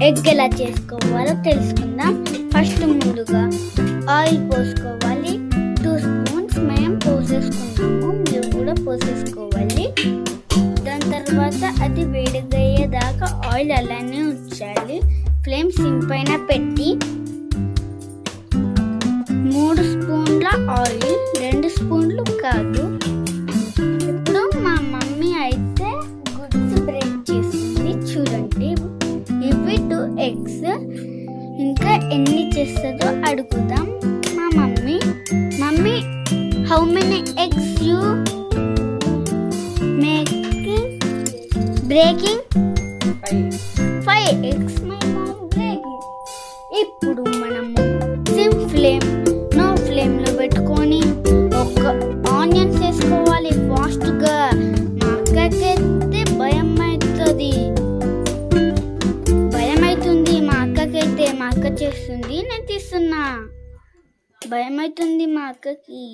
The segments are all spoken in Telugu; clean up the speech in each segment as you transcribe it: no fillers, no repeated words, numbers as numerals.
ఎగ్ ఎలా చేసుకోవాలో తెలుసుకుందాం. ఫస్ట్ ముందుగా ఆయిల్ పోసుకోవాలి. 2 స్పూన్స్ మేము పోసేసుకుంటాము, మీరు కూడా పోసేసుకోవాలి. దాని తర్వాత అది వేడిగయ్యేదాకా ఆయిల్ అలానే ఉంచాలి. ఫ్లేమ్ సిమ్ పైన పెట్టి 3 స్పూన్ల ఆయిల్, 2 స్పూన్లు కాదు. ఇప్పుడు మా మమ్మీ అయితే గుడ్స్ బ్రేక్ చేస్తుంది చూడండి. ఇవి 2 ఎగ్స్. ఇంకా ఎన్ని చేస్తుందో అడుగుదాం మా mummy. Mummy, how many eggs you making breaking? 5 eggs my mom breaking. ఇప్పుడు మనము సిమ్ ఫ్లేమ్ ఫ్లేమ్లో పెట్టుకొని ఒక ఆనియన్స్ వేసుకోవాలి ఫాస్ట్గా. మా అక్కకైతే భయం అవుతుంది. మా అక్కకైతే మా అక్క చేస్తుంది, నేను తీస్తున్నా. భయం అవుతుంది మా అక్కకి.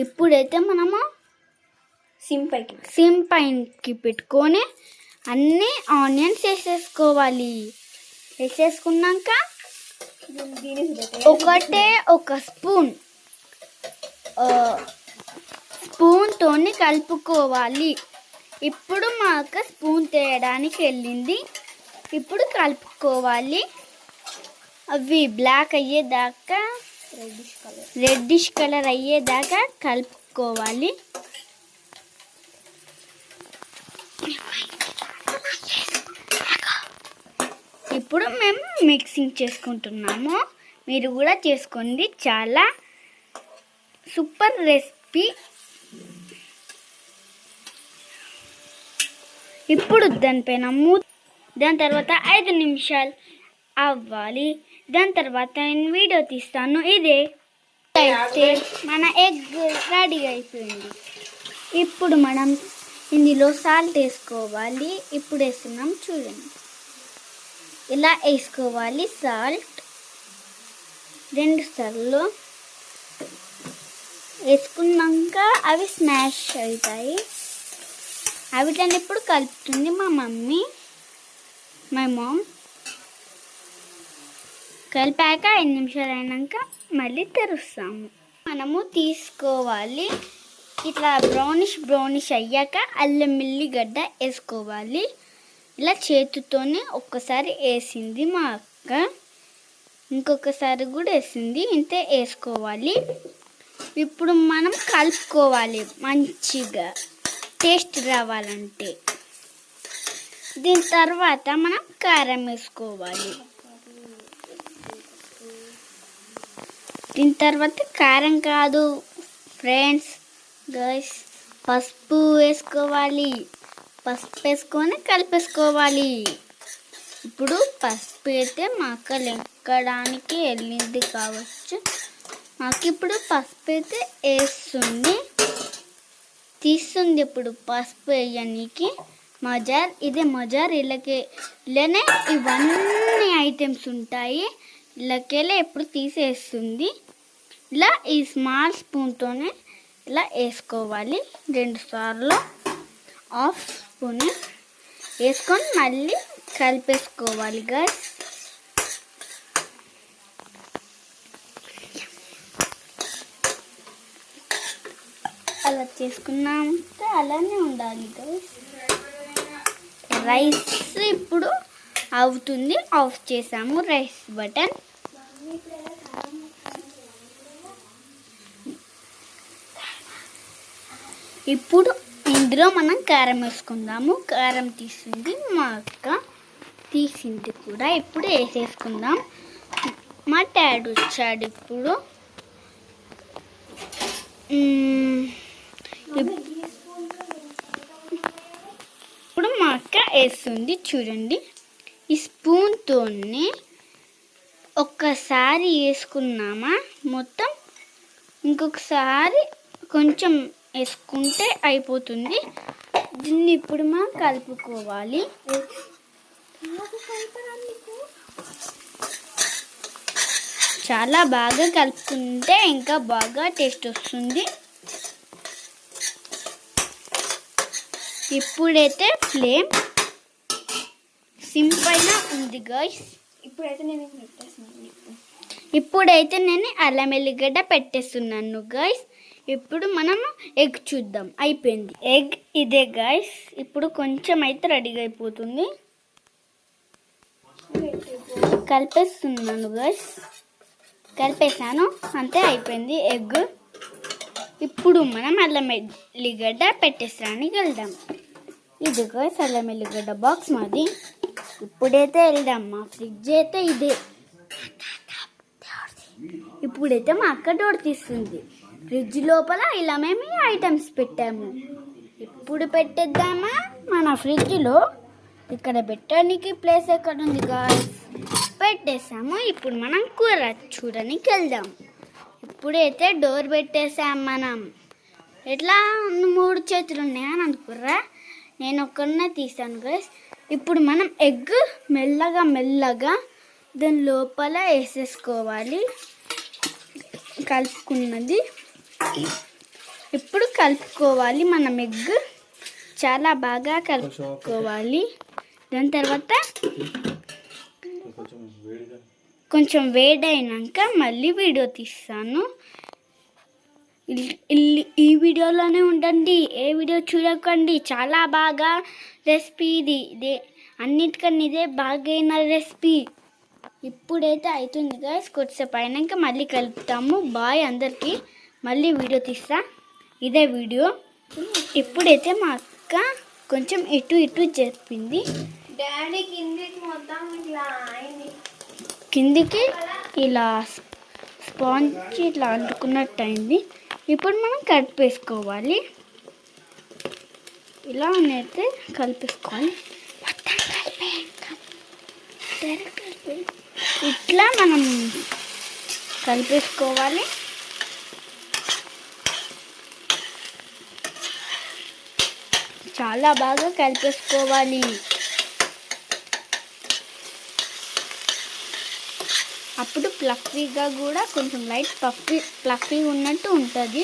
ఇప్పుడైతే మనము సిమ్ పైకి పెట్టుకొని అన్ని ఆనియన్స్ వేసేసుకోవాలి. వేసేసుకున్నాక ఒక స్పూన్తోని కలుపుకోవాలి. ఇప్పుడు మా అక్క స్పూన్ తేయడానికి వెళ్ళింది. ఇప్పుడు కలుపుకోవాలి. అవి బ్లాక్ అయ్యేదాకా, రెడ్డిష్ కలర్ అయ్యేదాకా కలుపుకోవాలి. ఇప్పుడు మేము మిక్సింగ్ చేసుకుంటున్నాము. మీరు కూడా చేసుకోండి, చాలా సూపర్ రెసిపీ. ఇప్పుడు దానిపైన దాని తర్వాత 5 నిమిషాలు అవ్వాలి. దాని తర్వాత నేను వీడియో తీస్తాను. ఇదే అయితే మన ఎగ్ రెడీ అయిపోయింది. ఇప్పుడు మనం ఇందులో సాల్ట్ వేసుకోవాలి. ఇప్పుడు వేస్తున్నాం చూడండి. ఇలా వేసుకోవాలి సాల్ట్ 2 సార్లు వేసుకున్నాక అవి స్మాష్ అవుతాయి. అవిటని ఇప్పుడు కలుపుతుంది మా మమ్మీ, మై మామ్. కలిపాక 5 నిమిషాలు అయినాక మళ్ళీ తెరుస్తాము. మనము తీసుకోవాలి. ఇట్లా బ్రౌనిష్ అయ్యాక అల్లం ఎల్లిగడ్డ వేసుకోవాలి. ఇలా చేతితోనే ఒక్కసారి వేసింది మా అక్క, ఇంకొకసారి కూడా వేసింది. ఇంతే వేసుకోవాలి. ఇప్పుడు మనం కలుపుకోవాలి మంచిగా టేస్ట్ రావాలంటే. దీని తర్వాత మనం కారం వేసుకోవాలి. దీని తర్వాత కారం కాదు ఫ్రెండ్స్, గైస్, పసుపు వేసుకోవాలి. పసుపు వేసుకొని కలిపేసుకోవాలి. ఇప్పుడు పసుపు అయితే మా అక్క లెక్కడానికి వెళ్ళింది కావచ్చు. మాకు ఇప్పుడు పసుపు అయితే వేస్తుంది, తీస్తుంది. ఇప్పుడు పసుపు వేయడానికి మజార్, ఇదే మజార్. ఇలానే ఇవన్నీ ఐటమ్స్ ఉంటాయి. ఇలాకెళ్ళి ఎప్పుడు తీసేస్తుంది. ఇలా ఈ స్మాల్ స్పూన్తోనే ఇలా వేసుకోవాలి. 2 సార్లు హాఫ్ స్పూన్ వేసుకొని మళ్ళీ కలిపేసుకోవాలి గైస్. అలా చేసుకున్నామంటే అలానే ఉండాలి గైస్. రైస్ ఇప్పుడు అవుతుంది. ఆఫ్ చేసాము రైస్ బటన్. ఇప్పుడు ఇందులో మనం కారం వేసుకుందాము. కారం తీసింది మా అక్క, తీసింది కూడా. ఇప్పుడు వేసేసుకుందాం. మా డాడ్ వచ్చాడు ఇప్పుడు. ఇప్పుడు మా అక్క వేస్తుంది చూడండి. ఈ స్పూన్తోనే ఒక్కసారి వేసుకున్నామా మొత్తం, ఇంకొకసారి కొంచెం వేసుకుంటే అయిపోతుంది. దీన్ని ఇప్పుడు మనం కలుపుకోవాలి. చాలా బాగా కలుపుకుంటే ఇంకా బాగా టేస్ట్ వస్తుంది. ఇప్పుడైతే ఫ్లేమ్ సింపుల్ గా ఉంది గైస్. ఇప్పుడైతే నేను అల్లం ఎల్లిగడ్డ పెట్టేస్తున్నాను గైస్. ఇప్పుడు మనము ఎగ్ చూద్దాం. అయిపోయింది ఎగ్, ఇదే గైస్. ఇప్పుడు కొంచెం అయితే రెడీగా అయిపోతుంది. కలిపేస్తున్నాను గైస్. కలిపేసాను, అంతే అయిపోయింది ఎగ్. ఇప్పుడు మనం అల్లం ఎల్లిగడ్డ పెట్టేసడానికి వెళ్దాం. ఇది గైస్ అల్లం ఎల్లిగడ్డ బాక్స్ మాది. ఇప్పుడైతే వెళ్దాం. మా ఫ్రిడ్జ్ అయితే ఇదే. ఇప్పుడైతే మా అక్క డోర్ తీస్తుంది. ఫ్రిడ్జ్ లోపల ఇలా మేము ఐటమ్స్ పెట్టాము. ఇప్పుడు పెట్టేద్దామా మన ఫ్రిడ్జ్లో. ఇక్కడ పెట్టడానికి ప్లేస్ ఎక్కడ ఉంది గాయ్స్. పెట్టేసాము. ఇప్పుడు మనం కూర చూడడానికి వెళ్దాం. ఇప్పుడైతే డోర్ పెట్టేసాం మనం. ఎట్లా 3 చేతులు ఉన్నాయని అనుకుర్రా, నేను ఒక్కడనే తీసాను గైస్. ఇప్పుడు మనం ఎగ్ మెల్లగా దాని లోపల వేసేసుకోవాలి. కలుపుకున్నది ఇప్పుడు కలుపుకోవాలి. మనం ఎగ్ చాలా బాగా కలుపుకోవాలి. దాని తర్వాత కొంచెం వేడైనాక మళ్ళీ వీడియో తీస్తాను. ఈ వీడియోలోనే ఉండండి, ఏ వీడియో చూడకండి. చాలా బాగా రెసిపీ ఇదే అన్నిటికన్నా ఇదే బాగైన రెసిపీ. ఇప్పుడైతే అవుతుంది గైస్. కొద్దిసేపు అయినాక మళ్ళీ కలుపుతాము. బాయ్ అందరికీ. మళ్ళీ వీడియో తీస్తా, ఇదే వీడియో. ఇప్పుడైతే మా అక్క కొంచెం ఇటు చెప్పింది. డాడీ కిందికి మొత్తం ఇట్లా కిందికి ఇలా స్పాంజ్ ఇట్లా అంటుకున్నట్టు అయింది. ఇప్పుడు మనం కలిపేసుకోవాలి. ఇలా అయితే కలిపేసుకోవాలి. ఇట్లా మనం కలిపేసుకోవాలి. చాలా బాగా కలిపేసుకోవాలి. అప్పుడు ఫ్లఫీగా కూడా కొంచెం లైట్ ఫ్లఫీ ఉన్నట్టు ఉంటుంది.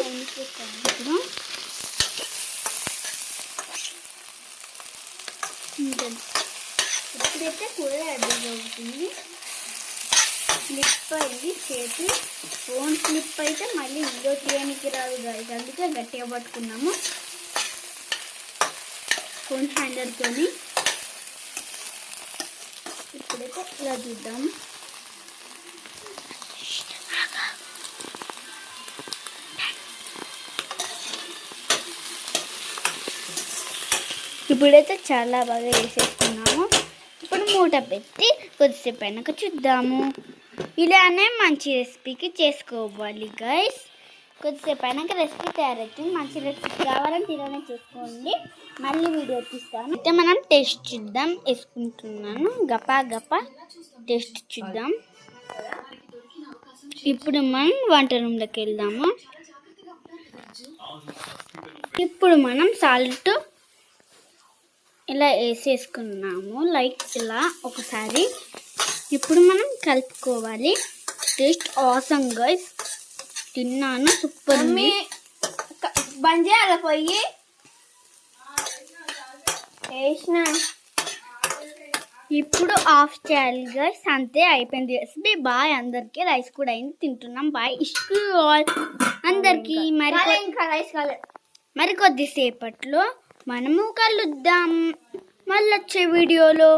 ఇప్పుడైతే కూర రెడీగా అవుతుంది. స్లిప్ అయింది చేతి. ఫోన్ స్లిప్ అయితే మళ్ళీ వీడియో తీయడానికి రాదు గాయస్. అందుకే గట్టిగా పట్టుకున్నాము ఫోన్ హ్యాండర్తో. ఇప్పుడైతే ఇలా చూద్దాం. ఇప్పుడైతే చాలా బాగా వేసేస్తున్నాము. ఇప్పుడు మూట పెట్టి కొద్దిసేపు అయినాక చూద్దాము. ఇలానే మంచి రెసిపీకి చేసుకోవాలి గైస్. కొద్దిసేపు అయినాక రెసిపీ తయారవుతుంది. మంచి రెసిపీ కావాలని ఇలానే చేసుకోండి. మళ్ళీ వీడియో తీస్తాను. అయితే మనం టేస్ట్ చూద్దాం. వేసుకుంటున్నాను గపా టేస్ట్ చూద్దాం. ఇప్పుడు మనం వంట రూమ్లోకి వెళ్దాము. ఇప్పుడు మనం సాల్ట్ ఇలా వేసేసుకున్నాము, లైక్ ఇలా ఒకసారి. ఇప్పుడు మనం కలుపుకోవాలి. Taste awesome guys. తిన్నాను, సూపర్ ఉంది. బంద్ చేయాలి పోయి వేసిన. ఇప్పుడు ఆఫ్ చేయాలి గైస్. అంతే అయిపోయింది రెసిపీ. బాయ్ అందరికి. రైస్ కూడా అయింది, తింటున్నాం. బాయ్ ఇష్యూ అందరికి. మరి కొద్దిసేపట్లో మనము కలుద్దాం మళ్ళీ వచ్చే వీడియోలో.